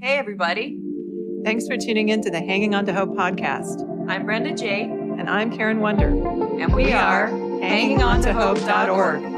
Hey, everybody. Thanks for tuning in to the Hanging On to Hope podcast. I'm Brenda J. And I'm Karen Wonder. And we are hangingontohope.org.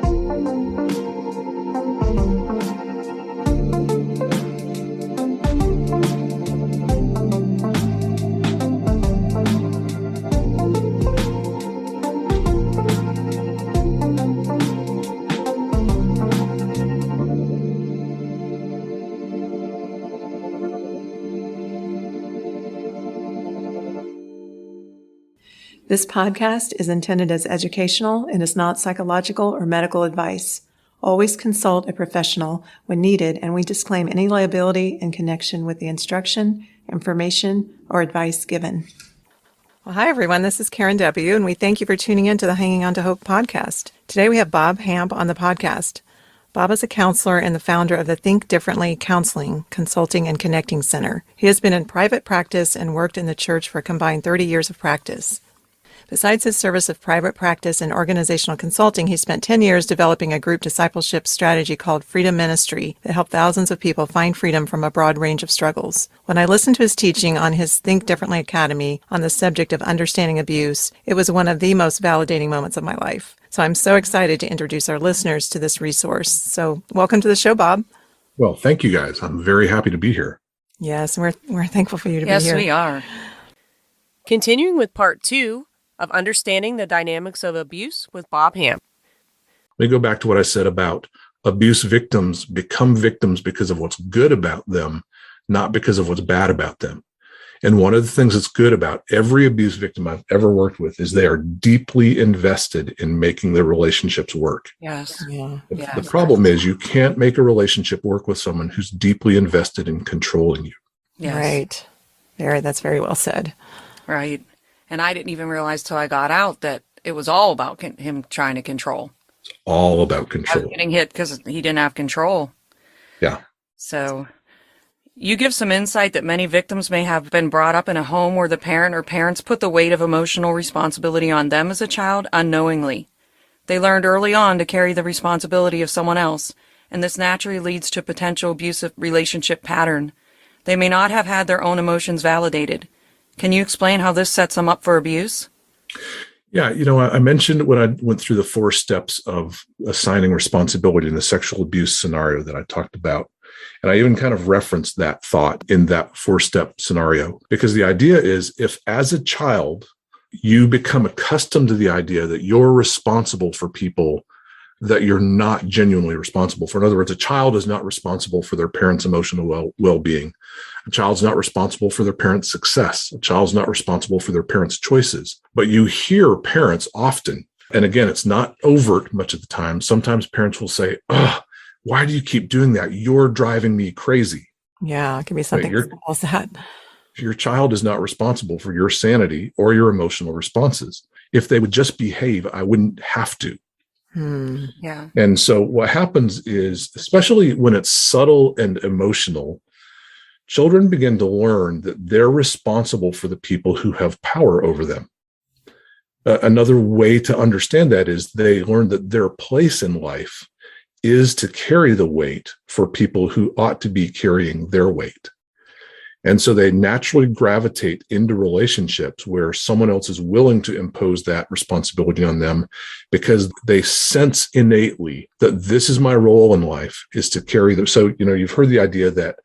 This podcast is intended as educational and is not psychological or medical advice. Always consult a professional when needed, and we disclaim any liability in connection with the instruction, information, or advice given. Well, hi, everyone. This is Karen W., and we thank you for tuning in to the Hanging On to Hope podcast. Today we have Bob Hamp on the podcast. Bob is a counselor and the founder of the Think Differently Counseling, Consulting, and Connecting Center. He has been in private practice and worked in the church for a combined 30 years of practice. Besides his service of private practice and organizational consulting, he spent 10 years developing a group discipleship strategy called Freedom Ministry that helped thousands of people find freedom from a broad range of struggles. When I listened to his teaching on his Think Differently Academy on the subject of understanding abuse, it was one of the most validating moments of my life. So I'm so excited to introduce our listeners to this resource. So welcome to the show, Bob. Well, thank you guys. I'm very happy to be here. Yes, we're thankful for you to be here. Yes, we are. Continuing with part 2 of Understanding the Dynamics of Abuse with Bob Hamp. Let me go back to what I said about abuse victims become victims because of what's good about them, not because of what's bad about them. And one of the things that's good about every abuse victim I've ever worked with is they are deeply invested in making their relationships work. Yes. Yeah. The problem is you can't make a relationship work with someone who's deeply invested in controlling you. Yes. Right. That's very well said. Right. And I didn't even realize till I got out that it was all about him trying to control. It's all about I was control. getting hit because he didn't have control. Yeah. So you give some insight that many victims may have been brought up in a home where the parent or parents put the weight of emotional responsibility on them as a child unknowingly. They learned early on to carry the responsibility of someone else, and this naturally leads to a potential abusive relationship pattern. They may not have had their own emotions validated. Can you explain how this sets them up for abuse? Yeah, I mentioned when I went through the 4 steps of assigning responsibility in the sexual abuse scenario that I talked about. And I even kind of referenced that thought in that 4-step scenario, because the idea is if as a child, you become accustomed to the idea that you're responsible for people that you're not genuinely responsible for. In other words, a child is not responsible for their parents' emotional well-being. A child's not responsible for their parents' success. A child's not responsible for their parents' choices. But you hear parents often, and again, it's not overt much of the time. Sometimes parents will say, why do you keep doing that? You're driving me crazy. Yeah, it can be something as simple as that. Your child is not responsible for your sanity or your emotional responses. If they would just behave, I wouldn't have to. Yeah. And so what happens is, especially when it's subtle and emotional, children begin to learn that they're responsible for the people who have power over them. Another way to understand that is they learn that their place in life is to carry the weight for people who ought to be carrying their weight. And so they naturally gravitate into relationships where someone else is willing to impose that responsibility on them because they sense innately that this is my role in life, is to carry them. So, you've heard the idea that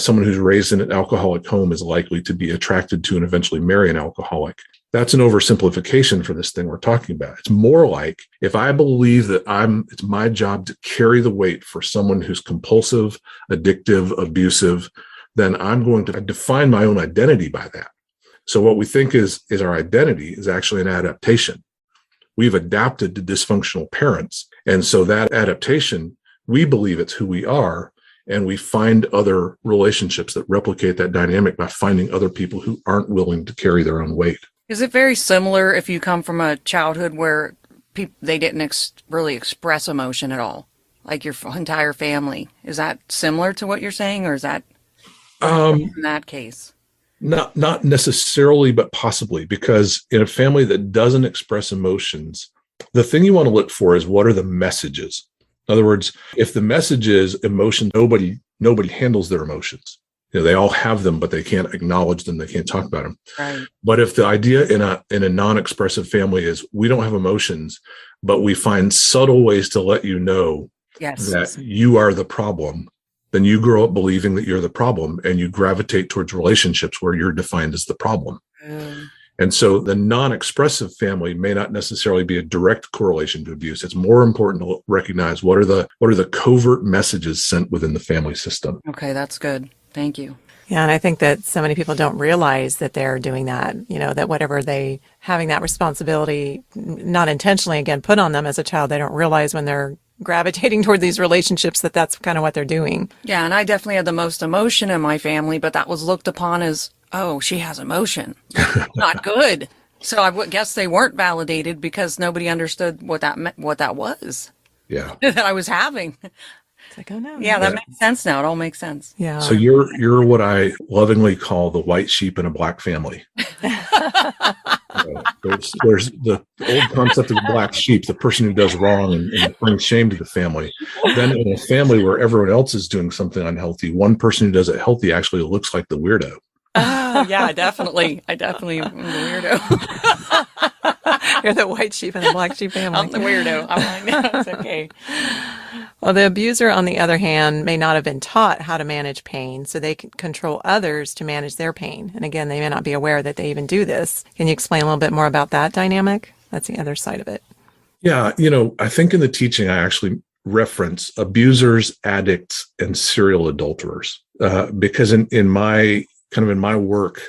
someone who's raised in an alcoholic home is likely to be attracted to and eventually marry an alcoholic. That's an oversimplification for this thing we're talking about. It's more like if I believe that it's my job to carry the weight for someone who's compulsive, addictive, abusive, then I'm going to define my own identity by that. So what we think is our identity is actually an adaptation. We've adapted to dysfunctional parents. And so that adaptation, we believe it's who we are. And we find other relationships that replicate that dynamic by finding other people who aren't willing to carry their own weight. Is it very similar if you come from a childhood where they didn't really express emotion at all, like your entire family? Is that similar to what you're saying, or is that in that case? Not necessarily, but possibly, because in a family that doesn't express emotions, the thing you want to look for is what are the messages? In other words, if the message is emotion, nobody handles their emotions. They all have them, but they can't acknowledge them. They can't talk about them. Right. But if the idea in a non-expressive family is we don't have emotions, but we find subtle ways to let you know that you are the problem, then you grow up believing that you're the problem, and you gravitate towards relationships where you're defined as the problem. And so the non-expressive family may not necessarily be a direct correlation to abuse. It's more important to recognize what are the covert messages sent within the family system. Okay, that's good. Thank you. Yeah, and I think that so many people don't realize that they're doing that, that whatever they having that responsibility, not intentionally, again, put on them as a child, they don't realize when they're gravitating toward these relationships that that's kind of what they're doing. Yeah, and I definitely had the most emotion in my family, but that was looked upon as, oh, she has emotion. Not good. So I would guess they weren't validated because nobody understood what that was. Yeah. That I was having. It's like, oh no. Yeah, that makes sense now. It all makes sense. Yeah. So you're what I lovingly call the white sheep in a black family. There's the old concept of the black sheep, the person who does wrong and brings shame to the family. Then in a family where everyone else is doing something unhealthy, one person who does it healthy actually looks like the weirdo. Oh, yeah, definitely. I definitely am the weirdo. You're the white sheep in the black sheep family. I'm the weirdo. I'm like, no, it's okay. Well, the abuser, on the other hand, may not have been taught how to manage pain, so they can control others to manage their pain. And again, they may not be aware that they even do this. Can you explain a little bit more about that dynamic? That's the other side of it. Yeah, I think in the teaching, I actually reference abusers, addicts, and serial adulterers, because in my work,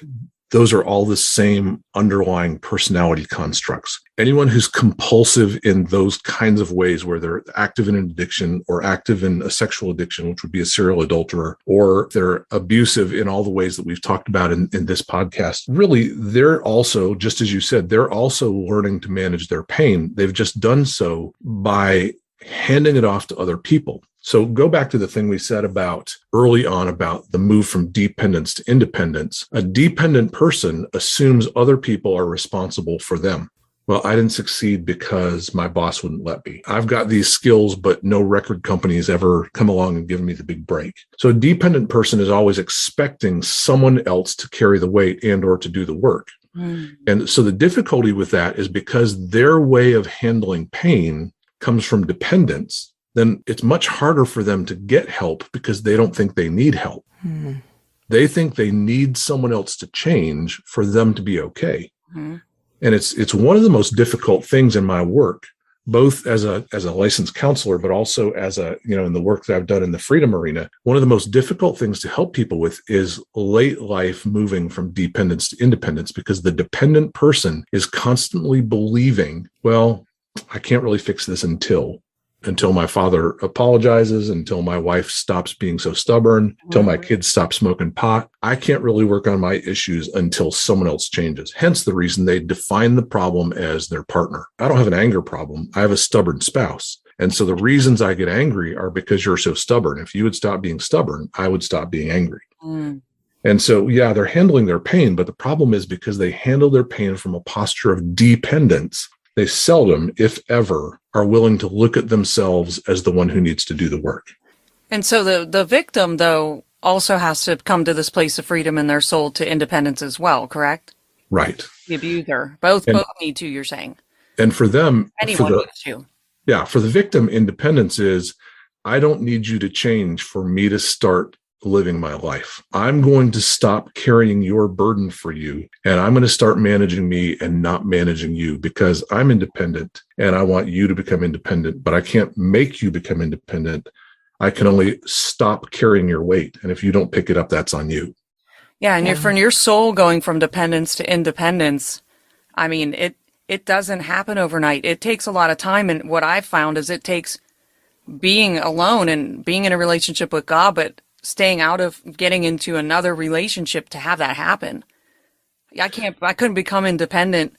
those are all the same underlying personality constructs. Anyone who's compulsive in those kinds of ways, where they're active in an addiction or active in a sexual addiction, which would be a serial adulterer, or they're abusive in all the ways that we've talked about in this podcast, really, they're also, just as you said, they're also learning to manage their pain. They've just done so by handing it off to other people. So go back to the thing we said about early on about the move from dependence to independence. A dependent person assumes other people are responsible for them. Well, I didn't succeed because my boss wouldn't let me. I've got these skills, but no record company has ever come along and given me the big break. So a dependent person is always expecting someone else to carry the weight and or to do the work. And so the difficulty with that is because their way of handling pain comes from dependence, then it's much harder for them to get help because they don't think they need help. They think they need someone else to change for them to be okay. And it's one of the most difficult things in my work, both as a licensed counselor, but also as in the work that I've done in the freedom arena. One of the most difficult things to help people with is late life moving from dependence to independence, because the dependent person is constantly believing, well, I can't really fix this until my father apologizes, until my wife stops being so stubborn, until my kids stop smoking pot. I can't really work on my issues until someone else changes. Hence the reason they define the problem as their partner. I don't have an anger problem. I have a stubborn spouse. And so the reasons I get angry are because you're so stubborn. If you would stop being stubborn, I would stop being angry. And so, yeah, they're handling their pain, but the problem is because they handle their pain from a posture of dependence, they seldom, if ever, are willing to look at themselves as the one who needs to do the work. And so the victim, though, also has to come to this place of freedom in their soul to independence as well, correct? Right. The abuser. Both need to, you're saying. And for them, anyone needs to. Yeah, for the victim, independence is, I don't need you to change for me to start living my life. I'm going to stop carrying your burden for you, and I'm going to start managing me and not managing you, because I'm independent and I want you to become independent, but I can't make you become independent. I can only stop carrying your weight. And if you don't pick it up, that's on you. Yeah. And from your soul going from dependence to independence, I mean, it doesn't happen overnight. It takes a lot of time. And what I've found is it takes being alone and being in a relationship with God, but staying out of getting into another relationship to have that happen. I couldn't become independent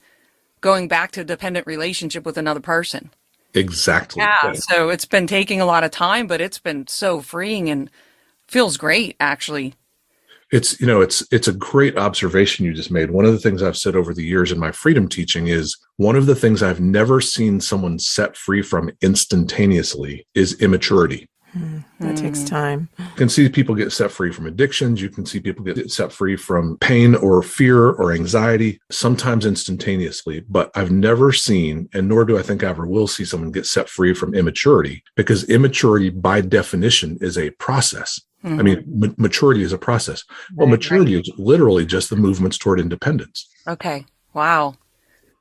going back to a dependent relationship with another person. Exactly. Yeah. So it's been taking a lot of time, but it's been so freeing and feels great, actually. It's a great observation you just made. One of the things I've said over the years in my freedom teaching is one of the things I've never seen someone set free from instantaneously is immaturity. That takes time. You can see people get set free from addictions. You can see people get set free from pain or fear or anxiety, sometimes instantaneously. But I've never seen, and nor do I think I ever will see, someone get set free from immaturity, because immaturity by definition is a process. I mean, maturity is a process. Well, maturity is literally just the movements toward independence. Okay. Wow.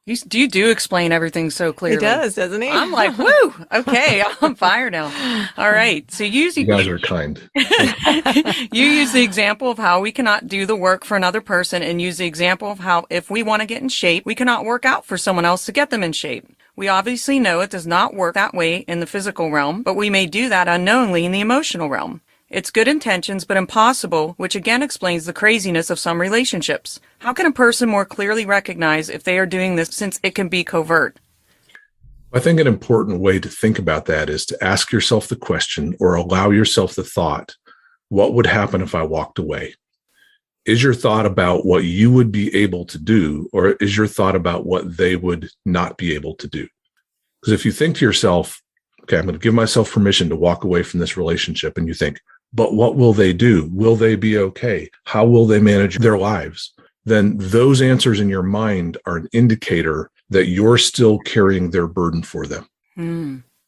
You do explain everything so clearly. He does, doesn't he? I'm like, woo, okay, I'm on fire now. All right. So you guys are kind. You use the example of how we cannot do the work for another person, and use the example of how if we want to get in shape, we cannot work out for someone else to get them in shape. We obviously know it does not work that way in the physical realm, but we may do that unknowingly in the emotional realm. It's good intentions, but impossible, which again explains the craziness of some relationships. How can a person more clearly recognize if they are doing this, since it can be covert? I think an important way to think about that is to ask yourself the question, or allow yourself the thought, what would happen if I walked away? Is your thought about what you would be able to do, or is your thought about what they would not be able to do? Because if you think to yourself, okay, I'm going to give myself permission to walk away from this relationship, and you think, but what will they do? Will they be okay? How will they manage their lives? Then those answers in your mind are an indicator that you're still carrying their burden for them.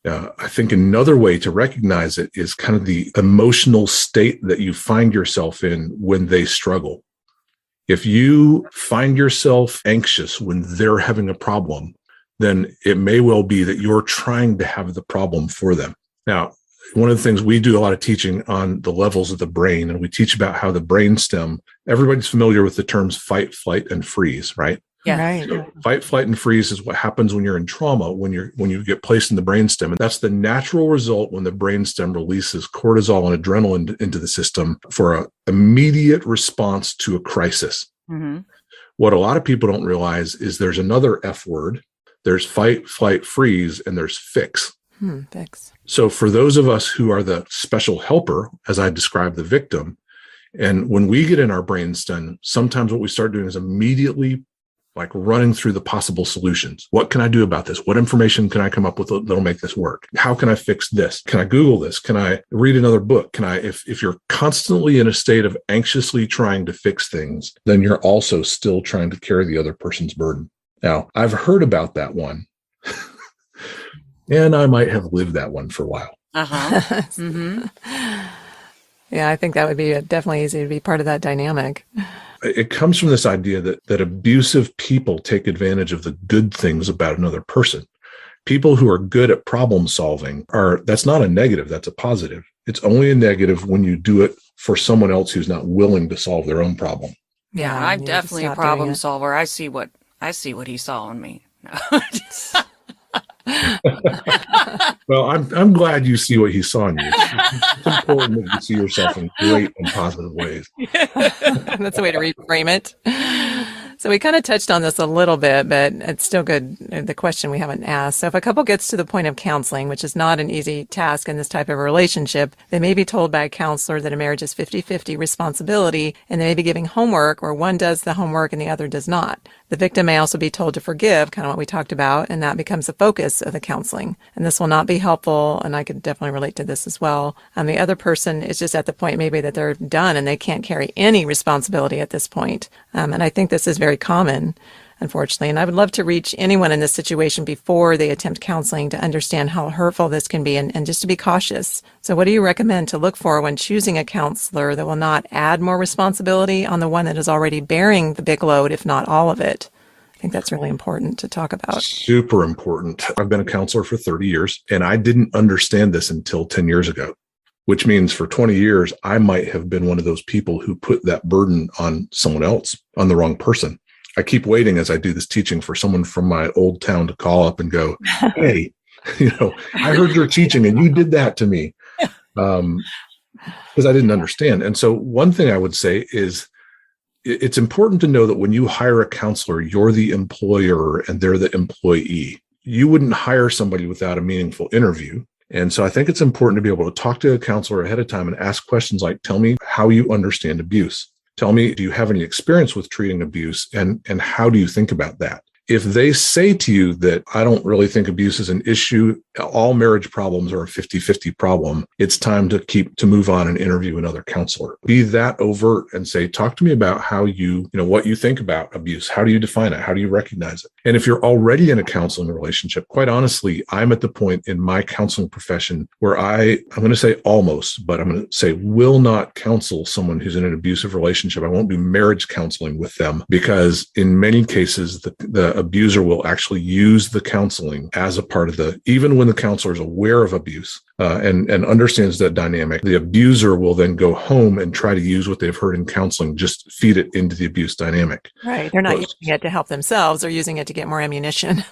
I think another way to recognize it is kind of the emotional state that you find yourself in when they struggle. If you find yourself anxious when they're having a problem, then it may well be that you're trying to have the problem for them. Now, one of the things we do a lot of teaching on the levels of the brain, and we teach about how the brainstem, everybody's familiar with the terms fight, flight, and freeze, right? Yeah. Right. So fight, flight, and freeze is what happens when you're in trauma, when you get placed in the brainstem. And that's the natural result when the brainstem releases cortisol and adrenaline into the system for an immediate response to a crisis. What a lot of people don't realize is there's another F word. There's fight, flight, freeze, and there's fix. Fix. So for those of us who are the special helper, as I described the victim, and when we get in our brainstem, sometimes what we start doing is immediately like running through the possible solutions. What can I do about this? What information can I come up with that'll make this work? How can I fix this? Can I Google this? Can I read another book? Can I, if you're constantly in a state of anxiously trying to fix things, then you're also still trying to carry the other person's burden. Now, I've heard about that one. And I might have lived that one for a while. Yeah, I think that would be definitely easy to be part of that dynamic. It comes from this idea that abusive people take advantage of the good things about another person. People who are good at problem solving that's not a negative, that's a positive. It's only a negative when you do it for someone else who's not willing to solve their own problem. Yeah, I'm definitely a problem solver. I see what he saw in me. Well, I'm glad you see what he saw in you. It's important that you see yourself in great and positive ways. That's a way to reframe it. So we kind of touched on this a little bit, but it's still good, the question we haven't asked. So if a couple gets to the point of counseling, which is not an easy task in this type of a relationship, they may be told by a counselor that a marriage is 50-50 responsibility, and they may be giving homework where one does the homework and the other does not. The victim may also be told to forgive, kind of what we talked about, and that becomes the focus of the counseling. And this will not be helpful, and I could definitely relate to this as well. The other person is just at the point maybe that they're done and they can't carry any responsibility at this point. And I think this is very common, unfortunately. And I would love to reach anyone in this situation before they attempt counseling to understand how hurtful this can be and just to be cautious. So what do you recommend to look for when choosing a counselor that will not add more responsibility on the one that is already bearing the big load, if not all of it? I think that's really important to talk about. Super important. I've been a counselor for 30 years, and I didn't understand this until 10 years ago, which means for 20 years, I might have been one of those people who put that burden on someone else, on the wrong person. I keep waiting as I do this teaching for someone from my old town to call up and go, hey, I heard your teaching and you did that to me. Because I didn't understand. And so one thing I would say is it's important to know that when you hire a counselor, you're the employer and they're the employee. You wouldn't hire somebody without a meaningful interview. And so I think it's important to be able to talk to a counselor ahead of time and ask questions like, tell me how you understand abuse. Tell me, do you have any experience with treating abuse? And how do you think about that? If they say to you that I don't really think abuse is an issue all marriage problems are a 50-50 problem. It's time to move on and interview another counselor. Be that overt and say, talk to me about how what you think about abuse. How do you define it? How do you recognize it? And if you're already in a counseling relationship, quite honestly, I'm at the point in my counseling profession where I'm going to say almost, but I'm going to say will not counsel someone who's in an abusive relationship. I won't do marriage counseling with them because in many cases, the abuser will actually use the counseling as a part of even when the counselor is aware of abuse and understands that dynamic, the abuser will then go home and try to use what they've heard in counseling, just feed it into the abuse dynamic. Right. They're not using it to help themselves. They're using it to get more ammunition.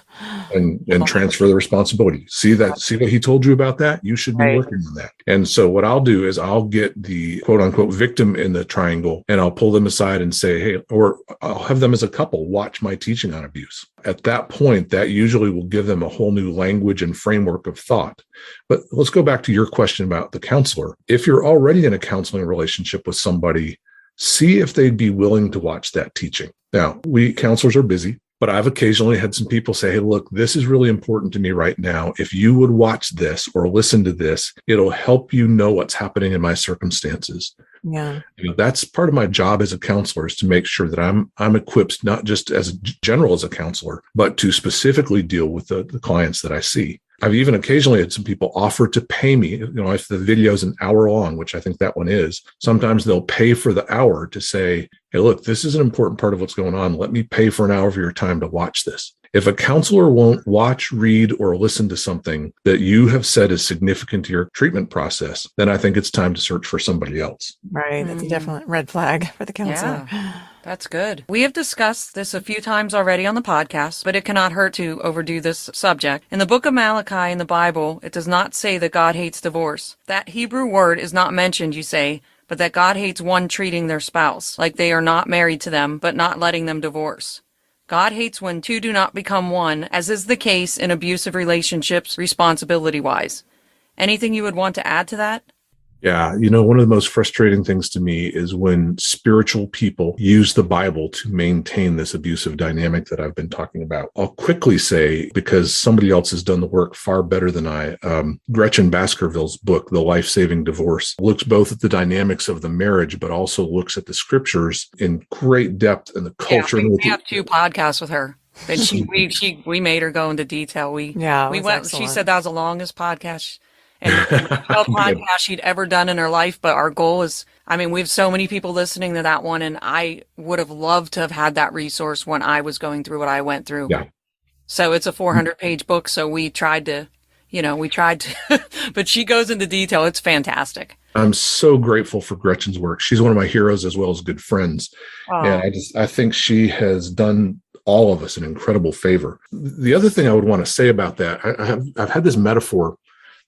And transfer the responsibility. See what he told you about that? You should be working on that. And so what I'll do is I'll get the quote unquote victim in the triangle and I'll pull them aside and say, hey, or I'll have them as a couple watch my teaching on abuse. At that point, that usually will give them a whole new language and framework of thought. But let's go back to your question about the counselor. If you're already in a counseling relationship with somebody, see if they'd be willing to watch that teaching. Now, we counselors are busy, but I've occasionally had some people say, hey, look, this is really important to me right now. If you would watch this or listen to this, it'll help you know what's happening in my circumstances. Yeah. That's part of my job as a counselor is to make sure that I'm equipped, not just as a general as a counselor, but to specifically deal with the clients that I see. I've even occasionally had some people offer to pay me, if the video is an hour long, which I think that one is, sometimes they'll pay for the hour to say, hey, look, this is an important part of what's going on. Let me pay for an hour of your time to watch this. If a counselor won't watch, read, or listen to something that you have said is significant to your treatment process, then I think it's time to search for somebody else. Right. That's a definite red flag for the counselor. Yeah, that's good. We have discussed this a few times already on the podcast, but it cannot hurt to overdo this subject. In the book of Malachi in the Bible, it does not say that God hates divorce. That Hebrew word is not mentioned, you say, but that God hates one treating their spouse like they are not married to them, but not letting them divorce. God hates when two do not become one, as is the case in abusive relationships, responsibility-wise. Anything you would want to add to that? Yeah. One of the most frustrating things to me is when spiritual people use the Bible to maintain this abusive dynamic that I've been talking about. I'll quickly say, because somebody else has done the work far better than I, Gretchen Baskerville's book, The Life-Saving Divorce, looks both at the dynamics of the marriage, but also looks at the scriptures in great depth and the culture. Yeah, we have 2 podcasts with her. And we made her go into detail. We went. Excellent. She said that was the longest podcast. And the podcast she'd ever done in her life. But our goal is, we have so many people listening to that one, and I would have loved to have had that resource when I was going through what I went through. Yeah. So it's a 400-page book. So we tried to, but she goes into detail. It's fantastic. I'm so grateful for Gretchen's work. She's one of my heroes as well as good friends. Oh. And I think she has done all of us an incredible favor. The other thing I would want to say about that, I've had this metaphor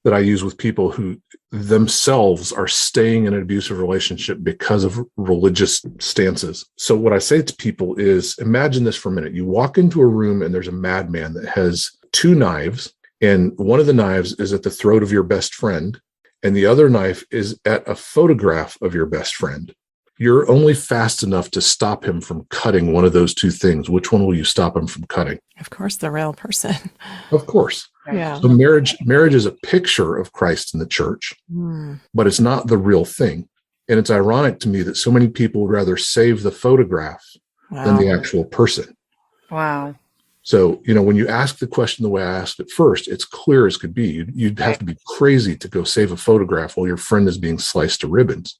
that I use with people who themselves are staying in an abusive relationship because of religious stances. So what I say to people is, imagine this for a minute. You walk into a room and there's a madman that has 2 knives, and one of the knives is at the throat of your best friend, and the other knife is at a photograph of your best friend. You're only fast enough to stop him from cutting one of those 2 things. Which one will you stop him from cutting? Of course, the real person. Of course. Yeah. So marriage is a picture of Christ in the church, but it's not the real thing. And it's ironic to me that so many people would rather save the photograph than the actual person. Wow. So, when you ask the question the way I asked it first, it's clear as could be. You'd have to be crazy to go save a photograph while your friend is being sliced to ribbons.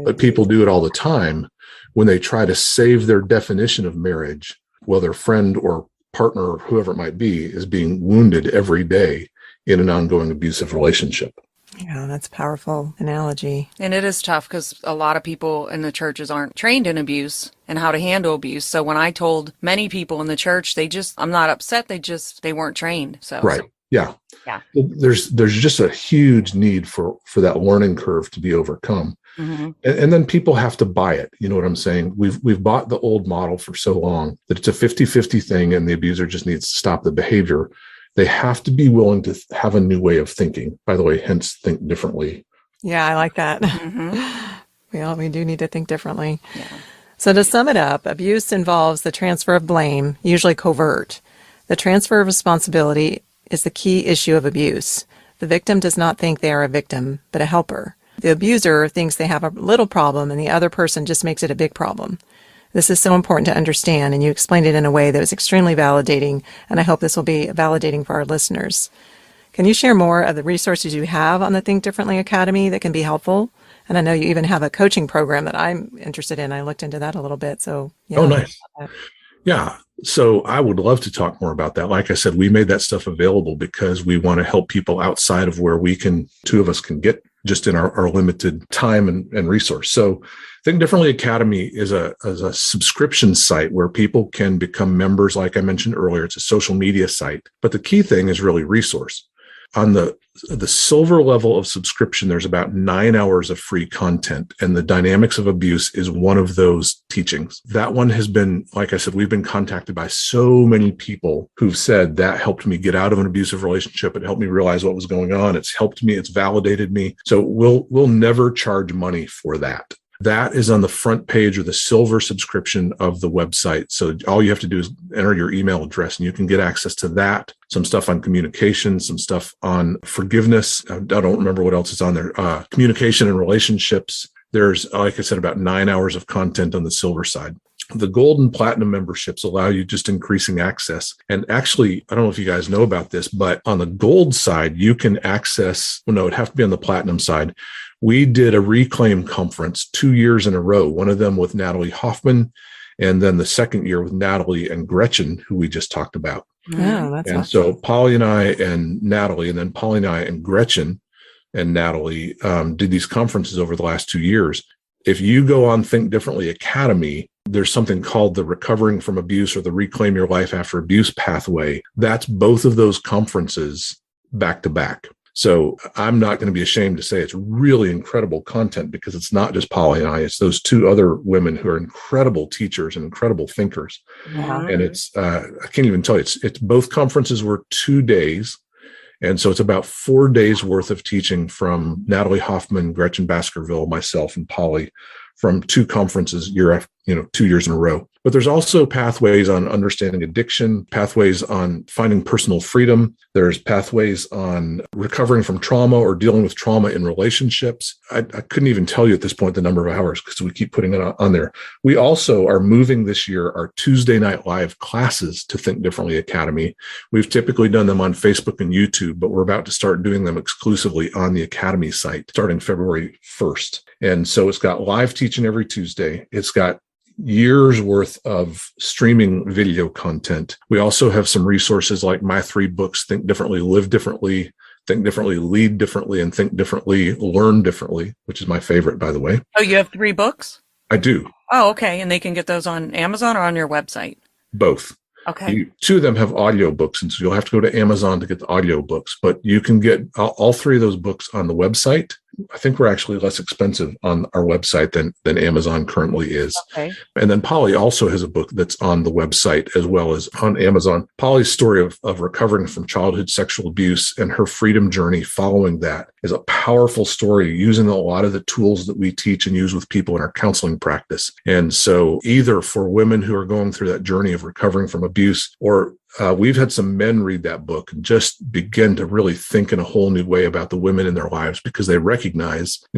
But people do it all the time when they try to save their definition of marriage while their friend or partner or whoever it might be is being wounded every day in an ongoing abusive relationship. Yeah, that's a powerful analogy. And it is tough because a lot of people in the churches aren't trained in abuse and how to handle abuse. So when I told many people in the church, I'm not upset. They weren't trained. So right. Yeah. Yeah. There's just a huge need for that learning curve to be overcome. Mm-hmm. And then people have to buy it. You know what I'm saying? We've bought the old model for so long that it's a 50-50 thing and the abuser just needs to stop the behavior. They have to be willing to have a new way of thinking. By the way, hence think differently. Yeah, I like that. Mm-hmm. We do need to think differently. Yeah. So to sum it up, abuse involves the transfer of blame, usually covert, the transfer of responsibility, is the key issue of abuse. The victim does not think they are a victim, but a helper. The abuser thinks they have a little problem and the other person just makes it a big problem. This is so important to understand, and you explained it in a way that was extremely validating, and I hope this will be validating for our listeners. Can you share more of the resources you have on the Think Differently Academy that can be helpful? And I know you even have a coaching program that I'm interested in. I looked into that a little bit. So, yeah. Oh, nice. Yeah. So I would love to talk more about that. Like I said, we made that stuff available because we want to help people outside of where two of us can get just in our limited time and resource. So Think Differently Academy is a subscription site where people can become members. Like I mentioned earlier, it's a social media site, but the key thing is really resource. On the silver level of subscription, there's about 9 hours of free content, and the dynamics of abuse is one of those teachings. That one has been, like I said, we've been contacted by so many people who've said that helped me get out of an abusive relationship. It helped me realize what was going on. It's helped me. It's validated me. So we'll never charge money for that. That is on the front page or the silver subscription of the website. So all you have to do is enter your email address and you can get access to that. Some stuff on communication, some stuff on forgiveness. I don't remember what else is on there. Communication and relationships. There's, like I said, about 9 hours of content on the silver side. The gold and platinum memberships allow you just increasing access. And actually, I don't know if you guys know about this, but on the gold side, you can access, well, no, it'd have to be on the platinum side. We did a Reclaim conference 2 years in a row, one of them with Natalie Hoffman, and then the second year with Natalie and Gretchen, who we just talked about. Oh, that's and awesome. So Polly and I and Natalie, and then Polly and I and Gretchen and Natalie did these conferences over the last 2 years. If you go on Think Differently Academy, there's something called the Recovering from Abuse or the Reclaim Your Life After Abuse pathway. That's both of those conferences back to back. So I'm not going to be ashamed to say it's really incredible content because it's not just Polly and I, it's those two other women who are incredible teachers and incredible thinkers. Wow. And it's, I can't even tell you, it's both conferences were 2 days. And so it's about 4 days worth of teaching from Natalie Hoffman, Gretchen Baskerville, myself, and Polly from two conferences 2 years in a row. But there's also pathways on understanding addiction, pathways on finding personal freedom. There's pathways on recovering from trauma or dealing with trauma in relationships. I couldn't even tell you at this point the number of hours because we keep putting it on there. We also are moving this year our Tuesday night live classes to Think Differently Academy. We've typically done them on Facebook and YouTube, but we're about to start doing them exclusively on the Academy site starting February 1st. And so it's got live teaching every Tuesday. It's got years worth of streaming video content. We also have some resources like my 3 books, Think Differently, Live Differently, Think Differently, Lead Differently, and Think Differently, Learn Differently, which is my favorite, by the way. Oh, you have 3 books? I do. Oh, okay. And they can get those on Amazon or on your website? Both. Okay. 2 of them have audio books, and so you'll have to go to Amazon to get the audio books, but you can get all 3 of those books on the website. I think we're actually less expensive on our website than Amazon currently is. Okay. And then Polly also has a book that's on the website as well as on Amazon. Polly's story of recovering from childhood sexual abuse and her freedom journey following that is a powerful story using a lot of the tools that we teach and use with people in our counseling practice. And so either for women who are going through that journey of recovering from abuse, or we've had some men read that book and just begin to really think in a whole new way about the women in their lives because they recognize,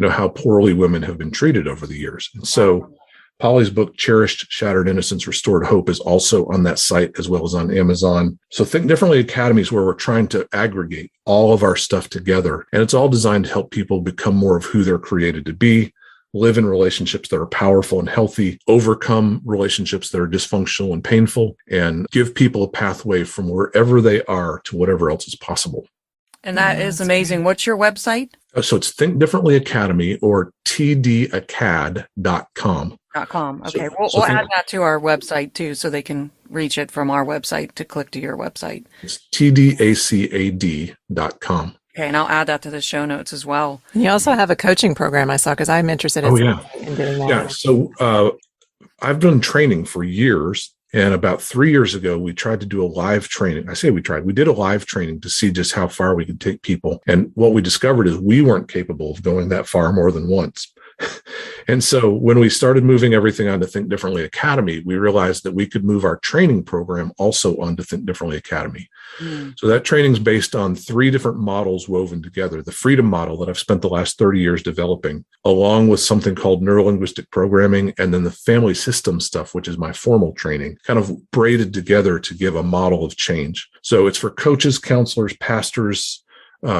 how poorly women have been treated over the years. And so Polly's book, Cherished, Shattered Innocence, Restored Hope, is also on that site as well as on Amazon. So Think Differently Academy is where we're trying to aggregate all of our stuff together. And it's all designed to help people become more of who they're created to be, live in relationships that are powerful and healthy, overcome relationships that are dysfunctional and painful, and give people a pathway from wherever they are to whatever else is possible. And that is amazing. What's your website? So it's Think Differently Academy or tdacad.com. .com. Okay. So- We'll so add that to our website too, so they can reach it from our website to click to your website. It's tdacad.com. Okay. And I'll add that to the show notes as well. And you also have a coaching program I saw because I'm interested in, in getting that. Yeah. So I've done training for years. And about 3 years ago, we tried to do a live training. I say we did a live training to see just how far we could take people. And what we discovered is we weren't capable of going that far more than once. And so when we started moving everything onto Think Differently Academy, we realized that we could move our training program also onto Think Differently Academy. So that training is based on 3 different models woven together. The freedom model that I've spent the last 30 years developing, along with something called neurolinguistic programming, and then the family system stuff, which is my formal training, kind of braided together to give a model of change. So it's for coaches, counselors, pastors,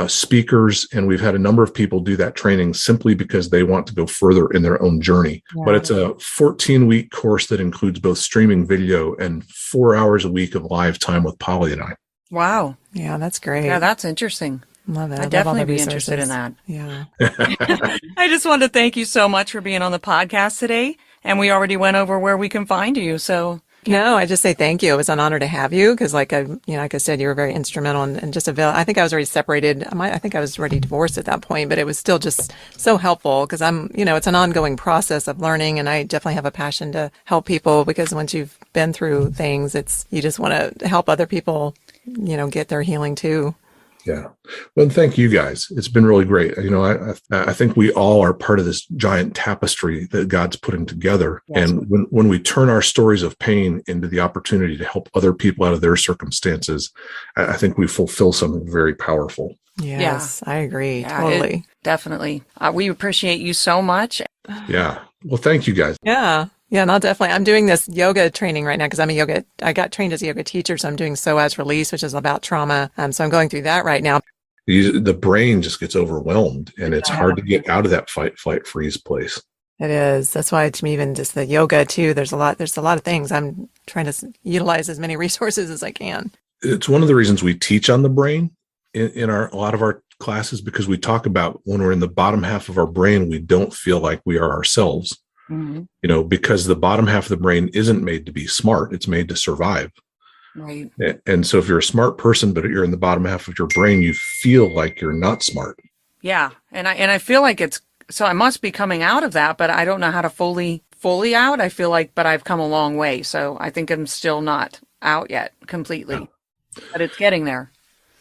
speakers, and we've had a number of people do that training simply because they want to go further in their own journey. Yeah. But it's a 14-week course that includes both streaming video and 4 hours a week of live time with Polly and I. Wow. Yeah, that's great. Yeah, that's interesting. Love it. I'd definitely be interested in that. Yeah. I just wanted to thank you so much for being on the podcast today. And we already went over where we can find you. So no, I just say thank you. It was an honor to have you because, like I said, you were very instrumental and just I think I was already separated. I think I was already divorced at that point, but it was still just so helpful because it's an ongoing process of learning, and I definitely have a passion to help people because once you've been through things, you just want to help other people, get their healing too. Yeah. Well, thank you guys. It's been really great. I think we all are part of this giant tapestry that God's putting together. Yes. And when we turn our stories of pain into the opportunity to help other people out of their circumstances, I think we fulfill something very powerful. Yes, yeah. I agree. Yeah, totally. Definitely. We appreciate you so much. Yeah. Well, thank you guys. Yeah. Yeah, no, definitely. I'm doing this yoga training right now because I got trained as a yoga teacher. So I'm doing So As Release, which is about trauma. So I'm going through that right now. The brain just gets overwhelmed and it's hard to get out of that fight, flight, freeze place. It is. That's why to me, even just the yoga too, there's a lot of things. I'm trying to utilize as many resources as I can. It's one of the reasons we teach on the brain in a lot of our classes, because we talk about when we're in the bottom half of our brain, we don't feel like we are ourselves. Mm-hmm. Because the bottom half of the brain isn't made to be smart. It's made to survive. Right. And so if you're a smart person, but you're in the bottom half of your brain, you feel like you're not smart. Yeah. And I feel like so I must be coming out of that, but I don't know how to fully out. I feel like, but I've come a long way. So I think I'm still not out yet completely, but it's getting there.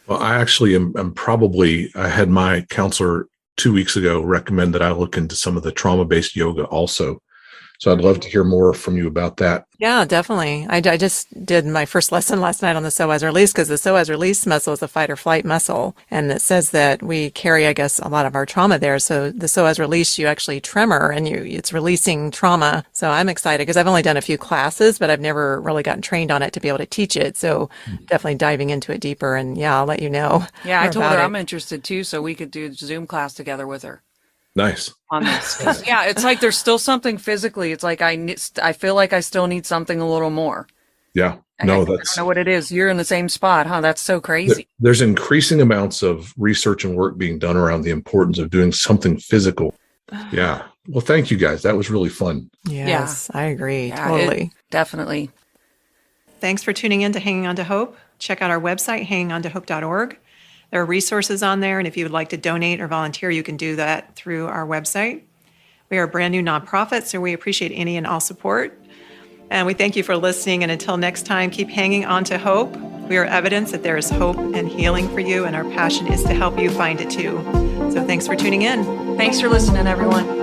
Well, I actually I had my counselor 2 weeks ago recommend that I look into some of the trauma-based yoga also. So I'd love to hear more from you about that. Yeah, definitely. I just did my first lesson last night on the So As Release because the So As Release muscle is a fight or flight muscle. And it says that we carry, I guess, a lot of our trauma there. So the So As Release, you actually tremor and it's releasing trauma. So I'm excited because I've only done a few classes, but I've never really gotten trained on it to be able to teach it. So definitely diving into it deeper. And yeah, I'll let you know. Yeah, I told her I'm interested too. So we could do a Zoom class together with her. Nice. On this. Yeah, it's like there's still something physically. It's like I feel like I still need something a little more. Yeah. I don't know what it is. You're in the same spot, huh? That's so crazy. There's increasing amounts of research and work being done around the importance of doing something physical. Yeah. Well, thank you guys. That was really fun. Yes, yeah. I agree. Yeah, totally. Definitely. Thanks for tuning in to Hanging On to Hope. Check out our website, hangingontohope.org. There are resources on there, and if you would like to donate or volunteer, you can do that through our website. We are a brand new nonprofit, so we appreciate any and all support. And we thank you for listening, and until next time, keep hanging on to hope. We are evidence that there is hope and healing for you, and our passion is to help you find it too. So thanks for tuning in. Thanks for listening, everyone.